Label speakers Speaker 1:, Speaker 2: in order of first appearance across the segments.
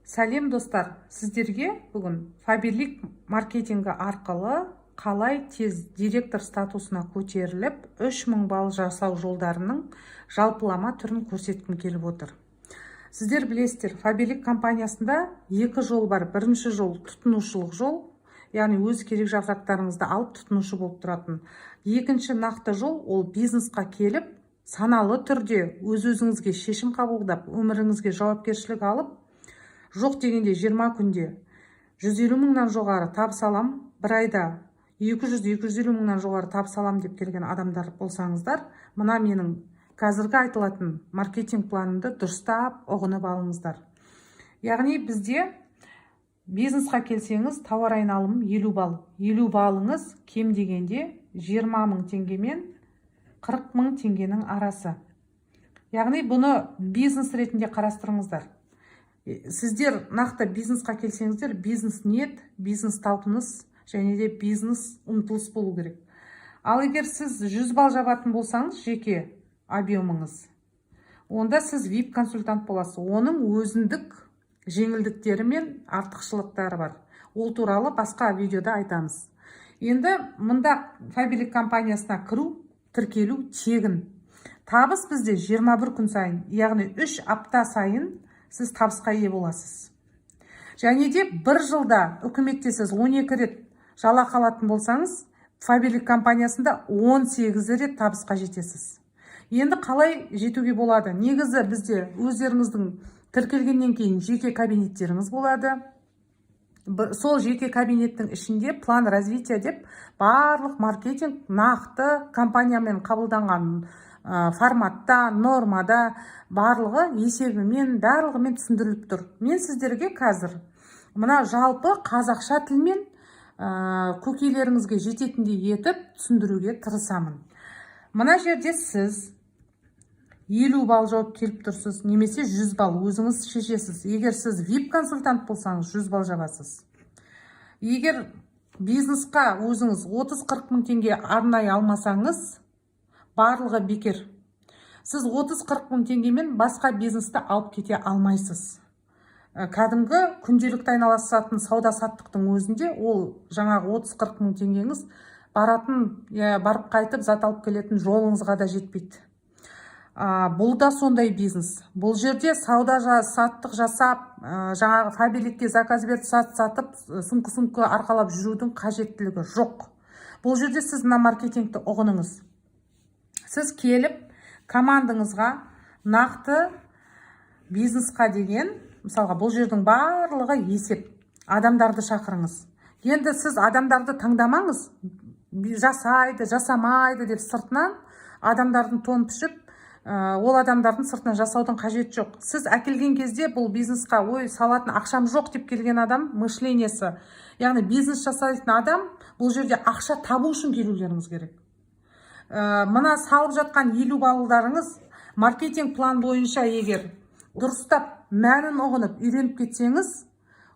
Speaker 1: Сәлем достар, сіздерге бүгін Фаберлик маркетингі арқылы қалай тез директор статусына көтеріліп 3000 балл жасау жолдарының жалпылама түрін көрсеткім келіп отыр. Сіздер білесіздер, Фаберлик компаниясында екі жол бар. Бірінші жол тұтынушылық жол, яғни өз керек жапсырмаларыңызды алып тұтынушы болып тұратын. Екінші нақты жол ол бизнесқа келіп, саналы түрде өз-өзіңізге шешім қабылдап, өміріңізге жауапкершілік алып, жоқ дегенде 20 күнде 150 мыңнан жоғары табыс алам, бір айда 200-250 мыңнан жоғары табыс алам деп келген адамдар болсаңыздар, мына менің қазіргі айтылатын маркетинг планымды дұрыстап ұғынып алыңыздар. Яғни бізде бизнесқа келсеңіз, тауар айналымы 50 балл. 50 баллыңыз кем дегенде 20 мың теңгемен 40 мың теңгенің арасы. Яғни бұны бизнес ретінде қарастырыңыздар. Сіздер нақты бизнесқа келсеңіздер, бизнес ниет, бизнес талпыныс және де бизнес ұмтылыс болу керек. Ал егер сіз 100 балл жабатын болсаңыз, жеке объемыңыз, онда сіз VIP консультант боласыз. Оның өзіндік жеңілдіктері мен артықшылықтары бар. Ол туралы басқа видеода айтамыз. Енді мұнда Фаберлик компаниясына кіру, тіркелу тегін. Табыс бізде 21 күн сайын, яғни 3 апта сайын сіз табысқа ие боласыз. Және де бір жылда үкіметте сіз 12 рет жалақы алатын болсаңыз, Фаберлик компаниясында 18 рет табысқа жетесіз. Енді қалай жетуге болады? Негізі бізде өздеріңіздің тіркелгеннен кейін жеке кабинеттеріңіз болады. Сол жеке кабинеттің ішінде план развития деп барлық маркетинг нақты компаниямен қабылданған форматта, нормада, барлығы есебімен, барлығымен түсіндіріліп тұр. Мен сіздерге қазір мына жалпы қазақша тілмен көкейлеріңізге жететіндей етіп түсіндіруге тырысамын. Мына жерде сіз 50 балл жауап келіп тұрсыз, немесе 100 балл өзіңіз шешесіз. Егер сіз VIP консультант болсаңыз, 100 балл жабасыз. Егер бизнесқа өзіңіз 30-40 мың теңге арнай алмасаңыз, барлығы бекер. Сіз 30-40 мың теңгемен басқа бизнесті алып кете алмайсыз. Кәдімгі күнделікті айналысатын сауда-саттықтың өзінде ол жаңағы 30-40 мың теңгеңіз барып қайтып зат алып келетін жолыңызға да жетпейді. Бұл да сондай бизнес. Бұл жерде сауда-саттық жасап, жаңағы Фаберликке заказ беріп сатып, сумка арқалап жүрудің қажеттілігі жоқ. Бұл жерде сіз мына маркетингті ұғыныңыз. Сіз келіп, командаңызға нақты бизнесқа деген, мысалға бұл жердің барлығы есеп, адамдарды шақырыңыз. Енді сіз адамдарды таңдамаңыз, жасайды, жасамайды деп сыртынан адамдардың тон пішіп, ол адамдардың сыртынан жасаудың қажет жоқ. Сіз әкелген кезде бұл бизнесқа салатын ақшам жоқ деп келген адам мышлениясы, яғни бизнес жасайтын адам бұл жерде ақша табу үшін келулеріңіз керек. Мына салып жатқан 50 баллдарыңыз маркетинг план бойынша егер дұрыстап мәнін ұғынып үйреніп кетсеңіз,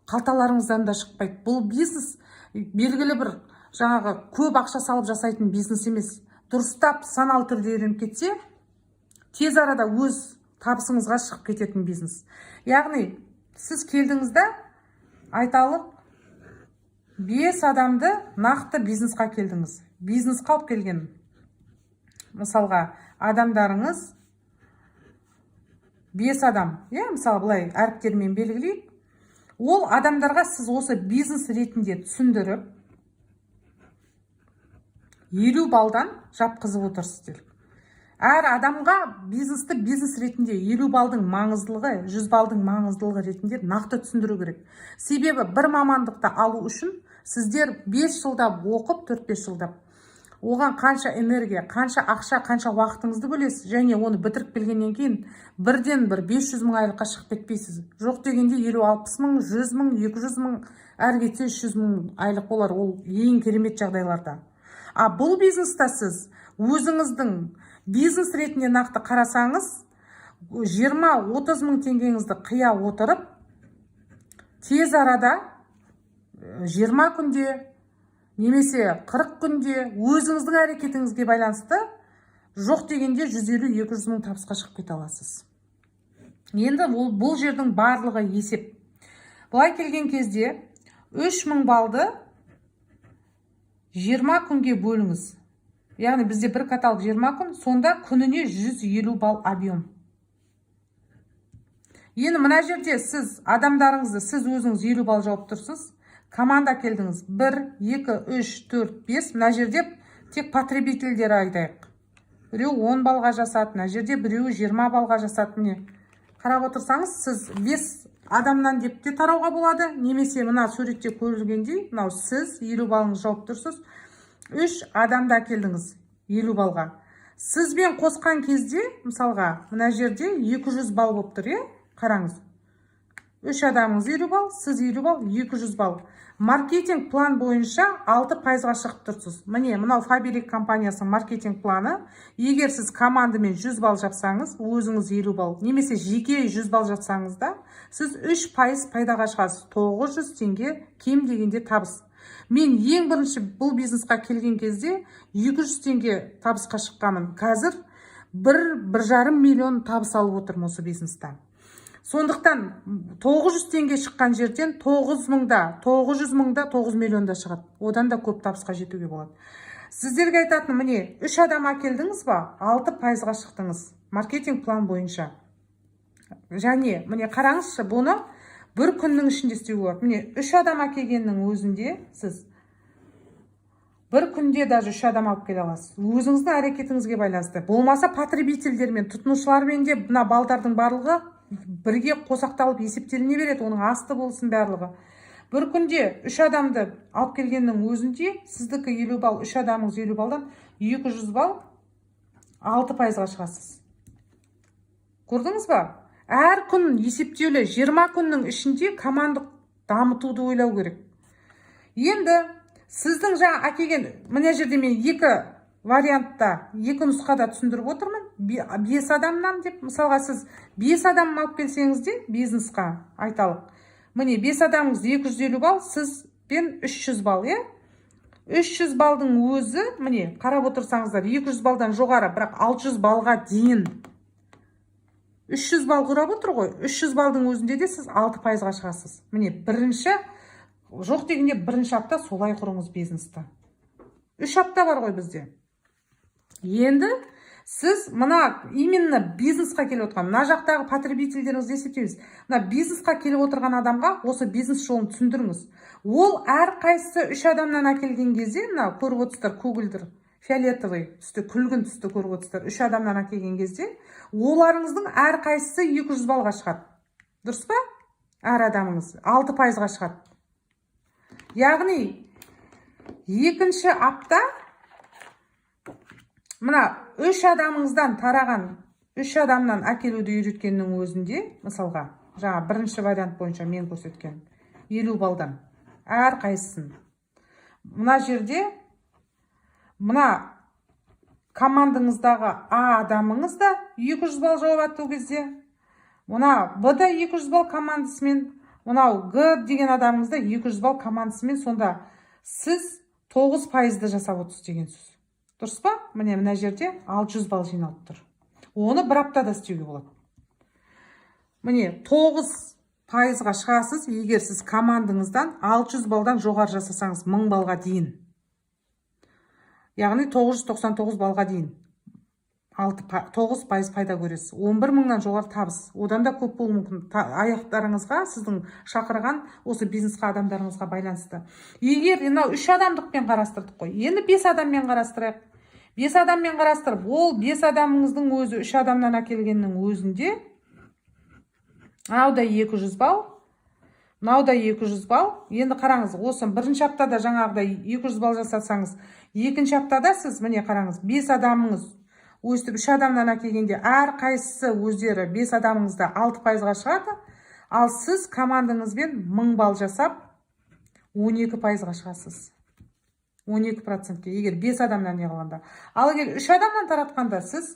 Speaker 1: қалталарыңыздан да шықпайды. Бұл бизнес белгілі бір жаңағы көп ақша салып жасайтын бизнес емес. Дұрыстап саналы түрде үйреніп кетсе, тез арада өз табысыңызға шығып кететін бизнес. Яғни сіз келдіңізде айталық 5 адамды нақты бизнесқа келдіңіз. Бизнесқа алып келген. Мысалға, адамдарыңыз 5 адам, мысалы бұлай әріптермен белгілейік. Ол адамдарға сіз осы бизнес ретінде түсіндіріп, 50 балдан жапқызып отырсыздар. Әр адамға бизнесті бизнес ретінде 50 балдың маңыздылығы, 100 балдың маңыздылығы ретінде нақты түсіндіру керек. Себебі бір мамандықты алу үшін сіздер 5 жылдап оқып, 4-5 жылдап оған қанша энергия, қанша ақша, қанша уақытыңызды бөлесіз, және оны бітіріп келгеннен кейін бірден 500 мың айлыққа шығып кетпейсіз. Жоқ дегенде 50-60 мың, 100 мың, 200 мың, әр кетсе 300 мың айлық болар. Ол ең керемет жағдайларда. Бұл бизнеста сіз өзіңіздің бизнес ретінде нақты қарасаңыз, 20-30 мың теңгеңізді қия отырып, тез арада 20 күнде, немесе 40 күнде өзіңіздің әрекетіңізге байланысты жоқ дегенде 150-200 мың табысқа шығып кете аласыз. Енді бұл жердің барлығы есеп. Былай келген кезде 3000 балды 20 күнге бөліңіз. Яғни бізде бір каталог 20 күн, сонда күніне 150 балл объем. Енді мына жерде сіз адамдарыңызды, сіз өзіңіз 50 балл жауып тұрсыз. Команда келдіңіз. 1, 2, 3, 4, 5. Мына жерде тек потребительдер айтайық. Біреу 10 балға жасады, мына жерде біреу 20 балға жасады. Міне, қарап отырсаңыз, сіз 5 адамнан деп те тарауға болады. Немесе мына суретте көрілгендей, мынау сіз 50 балыңыз жауып тұрсыз. 3 адамда келдіңіз 50 балға. Сізбен қосқан кезде, мысалға, мына жерде 200 балл болып тұр, қараңыз. 3 адамыңыз 50 балл, сіз 50 балл, 200 балл. Маркетинг план бойынша 6%-ға шығып тұрсыз. Міне, мынау Фаберлик компаниясының маркетинг планы. Егер сіз командамен 100 балл жапсаңыз, өзіңіз 50 балл, немесе жеке 100 балл жапсаңыз да, сіз 3% пайдаға шығасыз. 900 теңге кем дегенде табыс. Мен ең бірінші бұл бизнесқа келген кезде 200 теңге табысқа шыққанмын. Қазір 1,5 миллион табыс алып отырмын осы бизнестен. Сондықтан 900 теңге шыққан жерден 900 мыңда 9 миллионда шығады. Одан да көп табысқа жетуге болады. Сіздерге айтатын, міне, 3 адам әкелдіңіз ба, 6%-ға шықтыңыз маркетинг план бойынша. Және, міне, қараңызшы, бұны бір күннің ішінде істеуге болады. Міне, 3 адам әкелгеннің өзінде сіз бір күнде даже 3 адам алып келе аласыз. Өзіңіздің әрекетіңізге байланысты. Болмаса потребительдермен, тұтынушылармен де мына балдардың барлығы бірге қосақталып есептеліне береді, оның асты болсын барлығы. Бір күнде 3 адамды алып келгеннің өзінде сіздікі 50 балл, 3 адамыңыз 50 балдан 200 балл 6%-ға шығасыз. Көрдіңіз ба? Әр күн есептеулі, 20 күннің ішінде командық дамытуды ойлау керек. Енді сіздің жаңа әкелген, мына жерде мен 2 вариантта, 2 нұсқада түсіндіріп отырмын. 5 адамнан деп, мысалға сіз 5 адам алып келсеңіз де бизнесқа айталық. Міне, 5 адамыңыз 250 балл, сізбен 300 балл, 300 балдың өзі, міне, қарап отырсаңыздар, 200 балдан жоғары, бірақ 600 балға дейін 300 балл құрап отыр ғой. 300 балдың өзінде де сіз 6%-ға шығасыз. Міне, бірінші, жоқ дегенде бірінші апта солай құрыңыз бизнесті. 3 апта бар ғой бізде. Енді сіз мына именно бизнесқа келіп отырған, мына жақтағы потребительдеріңізді есептеңіз. Мына бизнесқа келіп отырған адамға осы бизнес жолын түсіндіріңіз. Ол әр қайсысы 3 адамнан әкелген кезде, мына көріп отырсыздар, көгілдір, фиолетовый түсті, күлгін түсті көріп отырсыздар, 3 адамнан әкелген кезде, оларыңыздың әр қайсысы 200 балға шығады. Дұрыс па? Әр адамыңыз 6%-ға шығады. Яғни, екінші апта мына 3 адамыңыздан тараған 3 адамнан әкелуді үйреткеннің өзінде, мысалға, жаңа бірінші вариант бойынша мен көрсеткен 50 балдан әр қайсысын. Мына жерде, мына командаңыздағы А адамыңыз да 200 балл жауап ату кезде, мына Б да 200 балл командасымен, мынау Г деген адамыңыз да 200 балл командасымен, сонда сіз 9%-ды жасап отырсыз деген сөз. Дұрыс па? Мына жерде 600 балл жиналып тұр. Оны бір аптада істеуге болады. Міне 9%-ға шығасыз, егер сіз командаңыздан 600 балдан жоғары жасасаңыз 1000 балға дейін. Яғни 999 балға дейін 9% пайда көресіз. 11 мыңнан жоғары табыс. Одан да көп болуы мүмкін. Аяқтарыңызға, сіздің шақырған осы бизнесқа адамдарыңызға байланысты. Егер 3 адамдықпен қарастырдық қой. Енді 5 адаммен қарастырайық. 5 адаммен қарастырып, ол 5 адамыңыздың өзі 3 адамнан әкелгеннің өзінде, мынау да 200 балл, мынау да 200 балл. Енді қараңыз, осы бірінші аптада жаңағыдай 200 балл жасасаңыз, екінші аптада сіз, міне қараңыз, 5 адамыңыз өстіп 3 адамнан әкелгенде әр қайсысы өздері 5 адамыңызда 6%-ға шығады, ал сіз командаңызбен 1000 балл жасап 12%-ға шығасыз. 12%-ке, егер 5 адамнан не қылғанда. Ал егер 3 адамнан таратқанда сіз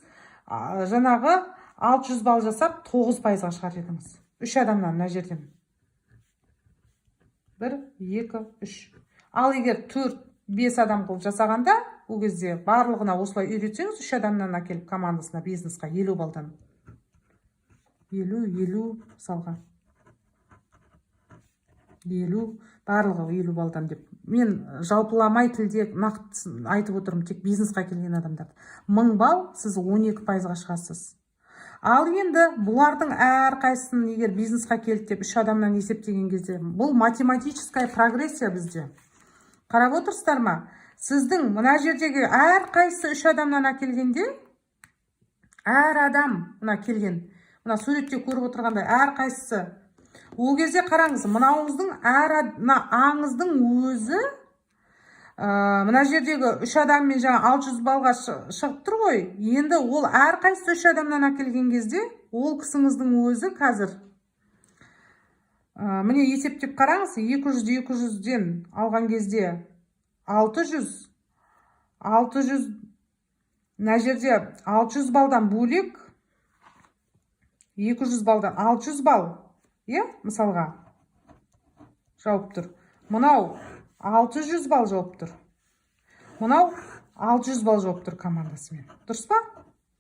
Speaker 1: жаңағы 600 балл жасап 9%-ға шығар едіңіз. 3 адамнан мына жерден. 1, 2, 3. Ал егер 4-5 адам қылып жасағанда, ол кезде барлығына осылай үйретсеңіз, 3 адамнан әкеліп командасына, бизнесқа 50 балдан. 50 салға. 50, барлығы 50 балдан деп. Мен жалпыламай тілде нақты айтып отырмын, тек бизнесқа келген адамдар. 1000 балл, сіз 12%-ға шығасыз. Ал енді бұлардың әрқайсысын егер бизнесқа келді деп 3 адамнан есептеген кезде, бұл математическая прогрессия бізде. Қарап отырсыздар ма? Сіздің мына жердегі әрқайсысы 3 адамнан әкелгенде, әр адам мына келген, мына суретте көріп отырғандай әрқайсысы, ол кезде қараңыз, мынауыңыздың аңыздың өзі мына жердегі 3 адаммен жаңа 600 балға шығып тұр ғой. Енді ол әрқайсысы 3 адамнан әкелген кезде, ол кісіңіздің өзі қазір міне есептеп қараңыз, 200-200-ден алған кезде 600, мына жерде 600 балдан бөлек 200 балдан 600 бал, мысалға жауып тұр. Мынау 600 бал жауып тұр. Мынау 600 бал жауып тұр командасымен. Дұрыс па?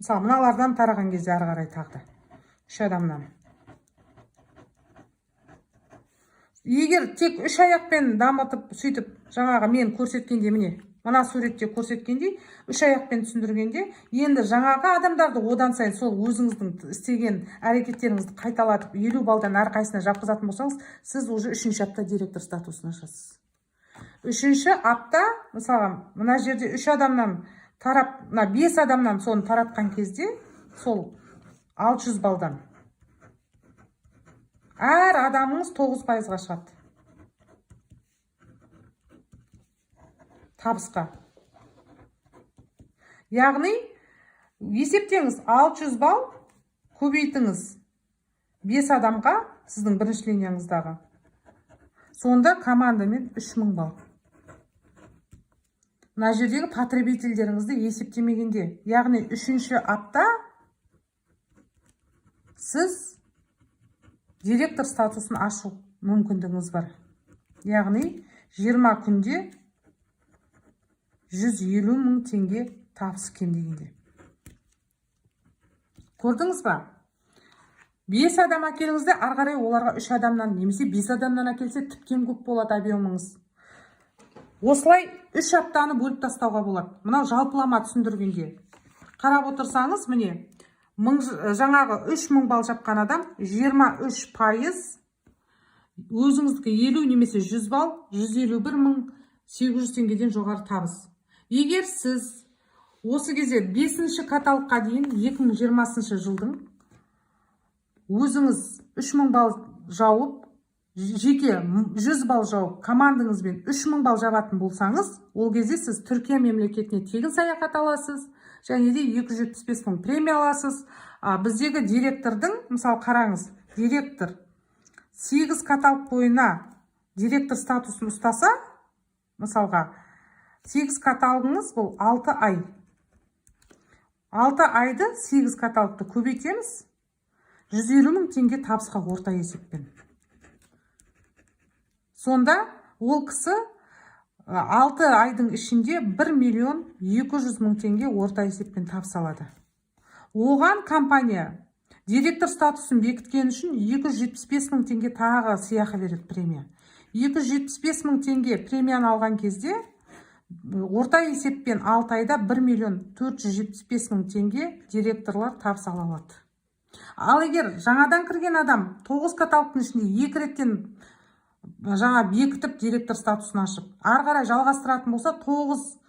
Speaker 1: Мысалы, мыналардан тараған кезде ары қарай тағы 3 адамнан. Егер тек 3 аяқпен дамытып, сөйтіп, жаңағы мен көрсеткенде, міне, мына суретте көрсеткенде, 3 аяқпен түсіндіргенде, енді жаңағы адамдарды одан сайын сол өзіңіздің істеген әрекеттеріңізді қайталатып, 50 балдан әрқайсына жапқызатын болсаңыз, сіз уже 3-ші апта директор статусына шығасыз. 3-ші апта, мысалға, мына жерде 3 адамнан тарап, 5 адамнан соны таратқан кезде, сол 600 балдан әр адамыңыз 9%-ға шығады. Табысқа. Яғни, есептеңіз, 600 бал көбейтіңіз 5 адамға сіздің бірінші линияңыздағы. Сонда командамен 3000 бал. Мына жердегі потребительдеріңізді есептемегенде, яғни 3-ші апта сіз директор статусын ашу мүмкіндігіңіз бар. Яғни 20 күнде 150 000 теңге табыс кем дегенде. Көрдіңіз ба? 5 адам әкеліңізде, ары қарай оларға 3 адамнан, немесе 5 адамнан әкелсе тіптен көп болады объемыңыз. Осылай 3 аптаны бөліп тастауға болады. Мынау жалпылама түсіндіргенде. Қарап отырсаңыз, міне, жаңағы 3000 бал жапқан адам 23% өзіңіздікі 50 немесе 100 бал 151 800 теңгеден жоғары табыс. Егер сіз осы кезде 5-ші каталогқа дейін 2020 жылдың өзіңіз 3000 бал жауып, жеке 100 бал жауып, командаңызбен 3000 бал жабатын болсаңыз, ол кезде сіз Түркия мемлекетіне тегін саяхат аласыз, және де 275 000 премия аласыз. Біздегі директордың, мысалы қараңыз, директор 8 каталог бойына директор статусын ұстаса, мысалға 8 каталогыңыз бұл 6 ай. 6 айды 8 каталогты көбейтеміз, 150 000 теңге табысқа орта есеппен. Сонда ол кісі 6 айдың ішінде 1 200 000 теңге орта есеппен табыс алады. Оған компания директор статусын бекіткен үшін 275 000 теңге тағы сыйақы береді, премия. 275 000 теңге премияны алған кезде орта есеппен 6 айда 1 475 000 теңге директорлар табыс ала алады. Ал егер жаңадан кірген адам 9 каталогтың ішінде 2 реттен жаңа бекітіп директор статусын ашып, ары қарай жалғастыратын болса, 9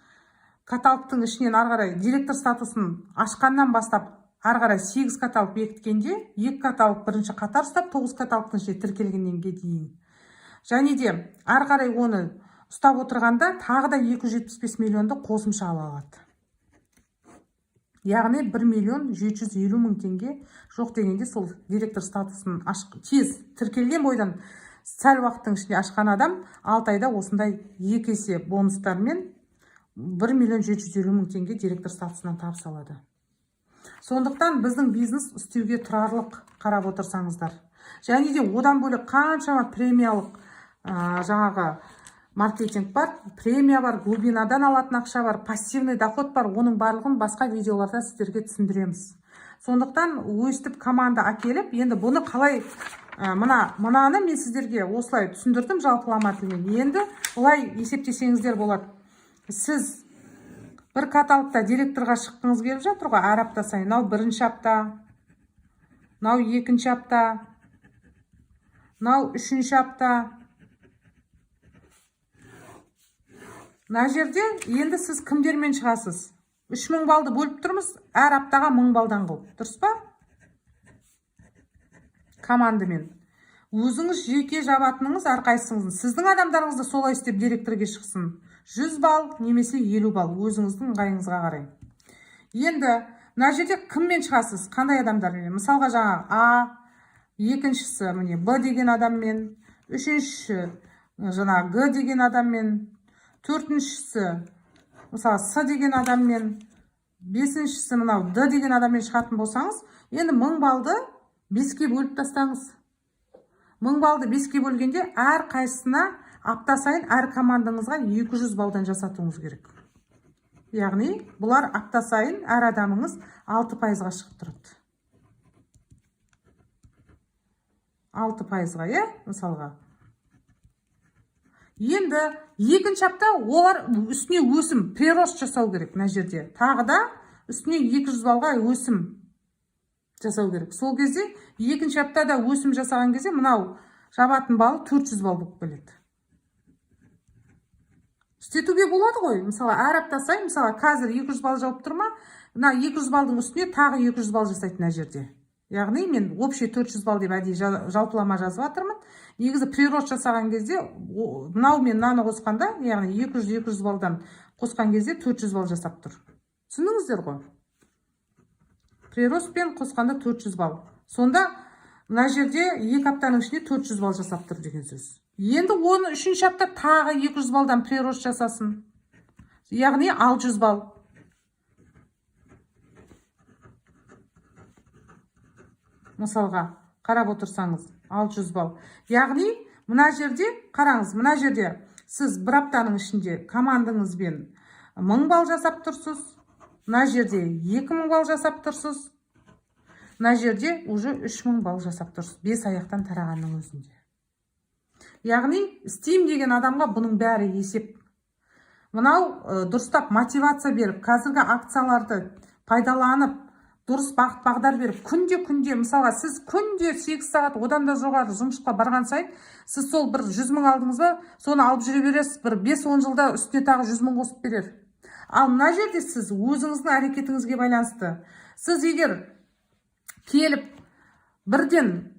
Speaker 1: каталогтың ішінен ары қарай директор статусын ашқаннан бастап, ары қарай 8 каталог бекіткенде, 2 каталог бірінші қатар ұстап, 9 каталогтың ішіне тіркелгеннен дейін. Және де ары қарай оны ұстап отырғанда тағы да 275 миллионды қосымша ала алады. Яғни 1 750 000 теңге жоқ дегенде сол директор статусын тез тіркелген бойдан сәл уақыттың ішінде ашқан адам 6 айда осындай 2 есе бонустармен 1 750 000 теңге директор статусынан табыс алады. Сондықтан біздің бизнес істеуге тұрарлық, қарап отырсаңыздар. Және де одан бөлек қаншама премиялық жаңағы маркетинг бар, премия бар, глубинадан алатын ақша бар, пассивный доход бар. Оның барлығын басқа видеоларда сіздерге түсіндіреміз. Сондықтан өстіп команда әкеліп, енді бұны қалай мынаны мен сіздерге осылай түсіндірдім жалпылама тілмен. Енді бұлай есептесеңіздер болады. Сіз бір каталогта директорға шыққыңыз келіп жатыр ғой, әр апта сайын. Мынау бірінші апта, мынау екінші апта, мынау үшінші апта. Мына жерде енді сіз кімдермен шығасыз? 3000 балды бөліп тұрмыз, әр аптаға 1000 балдан қылып. Дұрыс па? Командамен. Өзіңіз жеке жабатыныңыз әрқайсыңыздың. Сіздің адамдарыңызды солай істеп директорге шықсын. 100 бал немесе 50 бал өзіңіздің ыңғайыңызға қарай. Енді мына жерде кіммен шығасыз? Қандай адамдармен? Мысалға жаңа А, екіншісі міне Б деген адаммен, үшіншісі жаңа Г деген адаммен, төртіншісі мысалы С деген адаммен, бесіншісі мынау Д деген адаммен шығатын болсаңыз, енді 1000 балды 5-ке бөліп тастаңыз. 1000 балды 5-ке бөлгенде әр қайсысына апта сайын әр командаңызға 200 балдан жасатуыңыз керек. Яғни бұлар апта сайын әр адамыңыз 6%-ға шығып тұрады. 6%-ға, мысалға. Енді екінші апта олар үстіне өсім, прирост жасау керек мына жерде. Тағы да үстіне 200 балға өсім жасау керек. Сол кезде екінші аптада өсім жасаған кезде мынау жабатын балы 400 бал болып келеді. Істетуге болады ғой. Мысалы, әр апта сайын, мысалы, қазір 200 бал жауып тұрма, мына 200 балдың үстіне тағы 200 бал жасайды мына жерде. Яғни мен общий 400 бал деп әдейі жалпылама жазып жатырмын. Негізі прирост жасаған кезде, мынау мен мынаны қосқанда, яғни 200 балдан қосқан кезде 400 бал жасап тұр. Түсіндіңіздер ғой? Приростпен қосқанда 400 бал. Сонда мына жерде 2 аптаның ішінде 400 бал жасап тұр деген сөз. Енді оны 3-ші апта тағы 200 балдан прирост жасасын. Яғни 600 бал. Мысалға, қарап отырсаңыз, 600 бал. Яғни, мына жерде, қараңыз, мына жерде сіз бір аптаның ішінде командаңызбен 1000 бал жасап тұрсыз. Мына жерде 2000 бал жасап тұрсыз. Мына жерде уже 3000 бал жасап тұрсыз. 5 аяқтан тарағанның өзінде. Яғни, істейм деген адамға бұның бәрі есеп. Мынау дұрыстап мотивация беріп, қазіргі акцияларды пайдаланып, дұрыс бағыт бағдар беріп, күнде, мысалға, сіз күнде 8 сағат одан да жоғары жұмысқа барған сайын, сіз сол бір 100 000 алдыңыз ба, соны алып жүре бересіз, бір 5-10 жылда үстіне тағы 100 000 қосып берер. Ал мына жерде сіз өзіңіздің әрекетіңізге байланысты. Сіз егер келіп бірден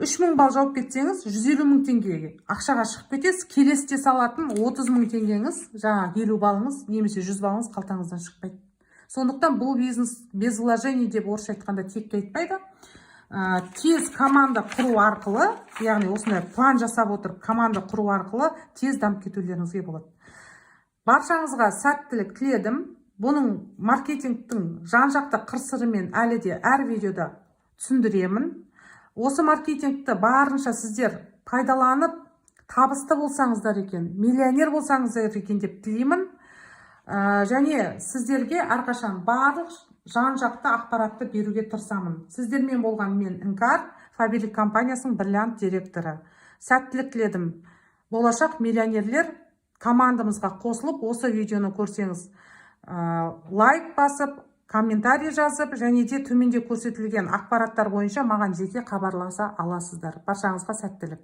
Speaker 1: 3000 бал жауып кетсеңіз, 150 000 теңгеге ақшаға шығып кетесіз, келесіде салатын 30 000 теңгеңіз, жаңа 50 балыңыз, немесе 100 балыңыз қалтаңыздан шықпайды. Сондықтан бұл бизнес без вложений деп орысша айтқанда текке айтпайды. Тез команда құру арқылы, яғни осындай план жасап отырып, команда құру арқылы тез дамып кетулеріңізге болады. Баршаңызға сәттілік тіледім. Бұның маркетингтің жан-жақты қыр-сырымен әлі де әр видеода түсіндіремін. Осы маркетингті барынша сіздер пайдаланып, табысты болсаңыздар екен, миллионер болсаңыздар екен деп тілеймін. Және сіздерге әрқашан барлық жан-жақты ақпаратты беруге тырысамын. Сіздермен болған мен Іңкәр, Фаберлик компаниясының бриллиант директоры. Сәттілік тіледім. Болашақ миллионерлер командамызға қосылып, осы видеоны көрсеңіз, лайк басып, комментарий жазып, және де төменде көрсетілген ақпараттар бойынша маған жеке хабарласа аласыздар. Баршаңызға сәттілік.